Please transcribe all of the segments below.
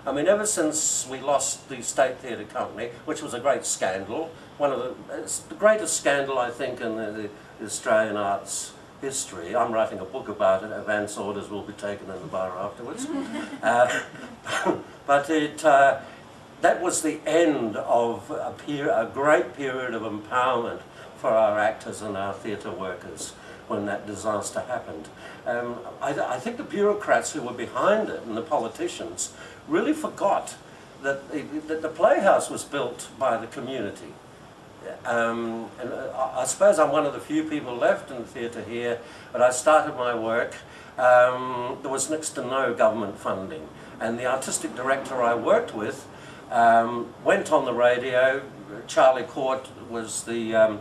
I mean, ever since we lost the State Theatre Company, which was a great scandal, it's the greatest scandal, I think, in the Australian arts history. I'm writing a book about it. Advance orders will be taken in the bar afterwards. But that was the end of a great period of empowerment for our actors and our theatre workers when that disaster happened. I think the bureaucrats who were behind it and the politicians really forgot that the Playhouse was built by the community. And I suppose I'm one of the few people left in the theatre here, but I started my work. There was next to no government funding, and the artistic director I worked with went on the radio. Charlie Court was the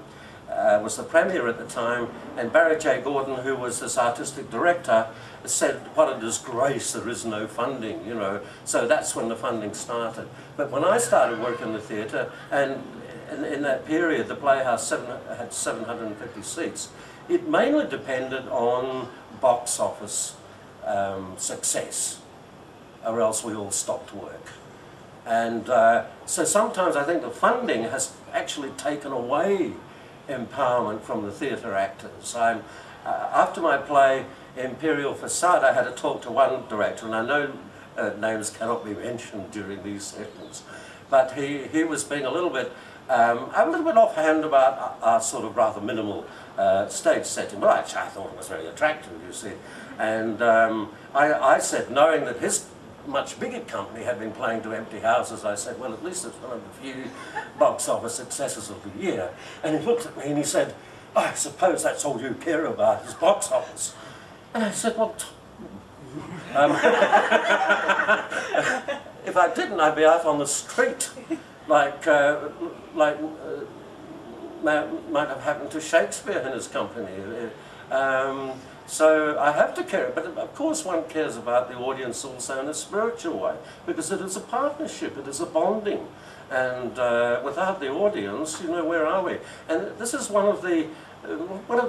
premier at the time, and Barry J. Gordon, who was this artistic director, said, "What a disgrace, there is no funding," you know. So that's when the funding started. But when I started working in the theatre, and in that period the Playhouse had 750 seats, it mainly depended on box office success, or else we all stopped work. And so sometimes I think the funding has actually taken away empowerment from the theatre actors. After my play Imperial Facade, I had a talk to one director, and I know names cannot be mentioned during these sessions, but he was being a little bit offhand about our sort of rather minimal stage setting. Well, actually I thought it was very attractive, you see. And I said, knowing that his much bigger company had been playing to empty houses, I said, well, at least it's one of the few box office successes of the year. And he looked at me and he said, "Oh, I suppose that's all you care about is box office." And I said, well, if I didn't, I'd be out on the street, like might have happened to Shakespeare and his company. So I have to care, but of course one cares about the audience also in a spiritual way, because it is a partnership, it is a bonding, and without the audience, you know, where are we? And this is one of the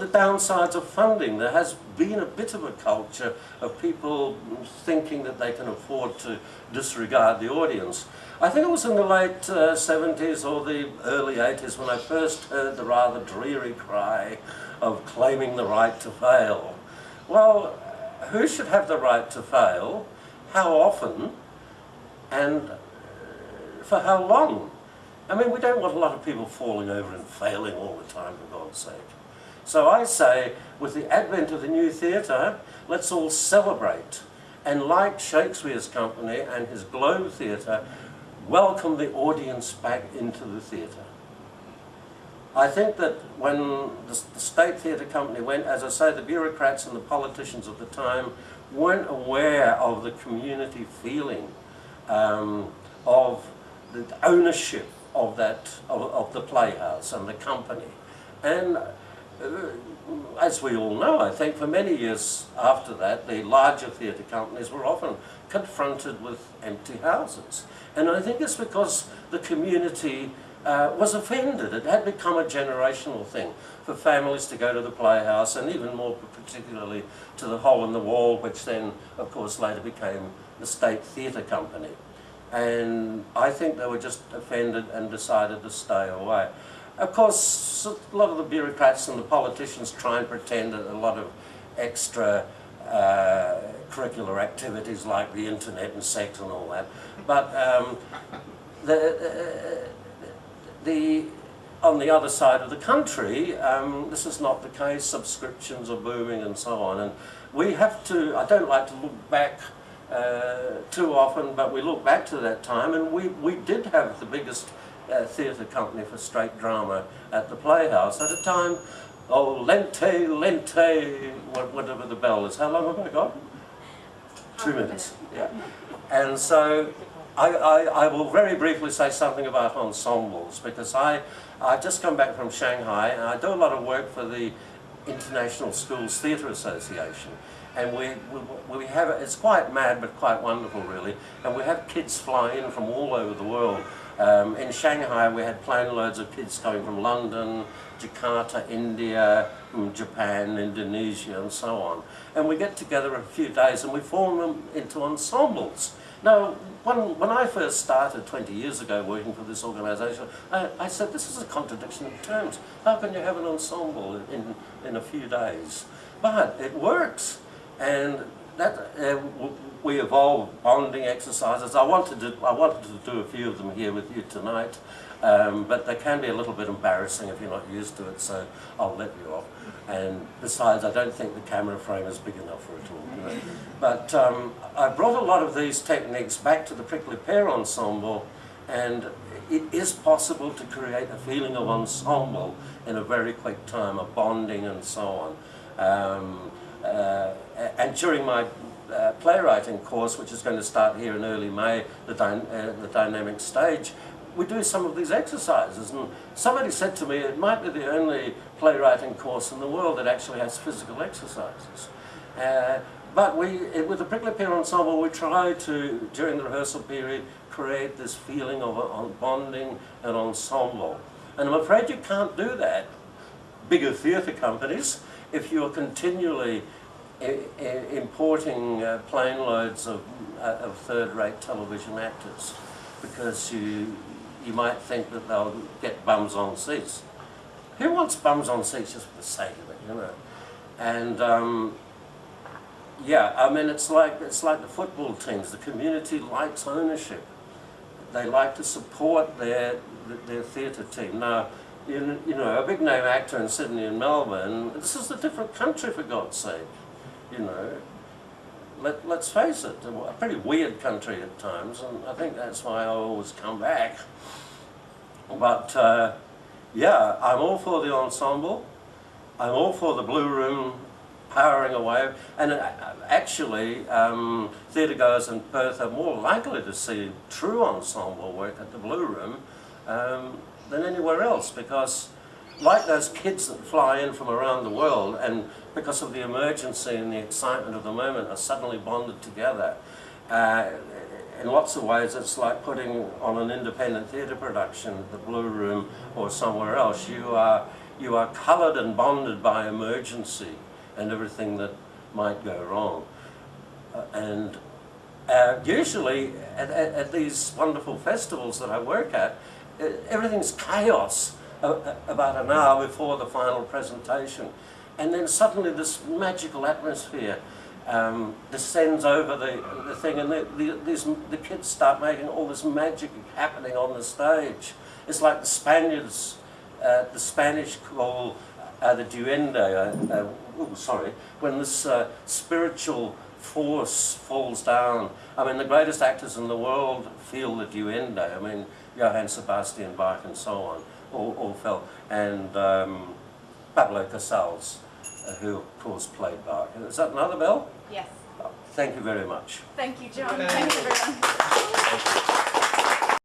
downsides of funding. There has been a bit of a culture of people thinking that they can afford to disregard the audience. I think it was in the late 70s or the early 80s when I first heard the rather dreary cry of claiming the right to fail. Well, who should have the right to fail, how often, and for how long? I mean, we don't want a lot of people falling over and failing all the time, for God's sake. So I say, with the advent of the new theatre, let's all celebrate, and like Shakespeare's company and his Globe Theatre, welcome the audience back into the theatre. I think that when the State Theatre Company went, as I say, the bureaucrats and the politicians of the time weren't aware of the community feeling, of the ownership of the Playhouse and the company. And as we all know, I think for many years after that, the larger theatre companies were often confronted with empty houses. And I think it's because the community was offended. It had become a generational thing for families to go to the Playhouse, and even more particularly to the Hole in the Wall, which then, of course, later became the State Theatre Company. And I think they were just offended and decided to stay away. Of course, a lot of the bureaucrats and the politicians try and pretend that a lot of extra curricular activities like the internet and sex and all that. But on the other side of the country, this is not the case. Subscriptions are booming and so on. And we have to, I don't like to look back too often, but we look back to that time, and we did have the biggest theatre company for straight drama at the Playhouse at a time. Oh, lente, lente, whatever the bell is. How long have I got? 2 minutes, yeah. And so I will very briefly say something about ensembles, because I just come back from Shanghai, and I do a lot of work for the International Schools Theatre Association. And we have, it's quite mad but quite wonderful really, and we have kids fly in from all over the world. In Shanghai we had plane loads of kids coming from London, Jakarta, India, Japan, Indonesia and so on. And we get together a few days and we form them into ensembles. Now, when I first started 20 years ago working for this organisation, I said, this is a contradiction of terms. How can you have an ensemble in a few days? But it works. And that we evolved bonding exercises. I wanted to do a few of them here with you tonight, but they can be a little bit embarrassing if you're not used to it, so I'll let you off. And besides, I don't think the camera frame is big enough for it all. You know? But I brought a lot of these techniques back to the prickly pear ensemble, and it is possible to create a feeling of ensemble in a very quick time, of bonding and so on. And during my playwriting course, which is going to start here in early May, the dynamic stage, we do some of these exercises. And somebody said to me, it might be the only playwriting course in the world that actually has physical exercises. But with the prickly pear ensemble, we try to, during the rehearsal period, create this feeling of bonding and ensemble. And I'm afraid you can't do that, bigger theatre companies, if you're continually importing plane loads of third-rate television actors, because you might think that they'll get bums on seats. Who wants bums on seats just for the sake of it, you know? And yeah, I mean, it's like the football teams. The community likes ownership. They like to support their theatre team. Now, you know, a big name actor in Sydney and Melbourne, this is a different country, for God's sake. You know, let's face it, a pretty weird country at times, and I think that's why I always come back. But yeah, I'm all for the ensemble. I'm all for the Blue Room powering away, and actually theatre goers in Perth are more likely to see true ensemble work at the Blue Room than anywhere else, because like those kids that fly in from around the world and because of the emergency and the excitement of the moment are suddenly bonded together. In lots of ways it's like putting on an independent theatre production at the Blue Room or somewhere else. You are coloured and bonded by emergency and everything that might go wrong. And usually at these wonderful festivals that I work at, everything's chaos about an hour before the final presentation, and then suddenly this magical atmosphere descends over the thing, and the kids start making all this magic happening on the stage. It's like the Spaniards, the Spanish call the duende, when this spiritual force falls down. I mean, the greatest actors in the world feel the duende. I mean, Johann Sebastian Bach and so on, all felt. And Pablo Casals, who of course played Bach. Is that another bell? Yes. Thank you very much. Thank you, John. Thank you, everyone.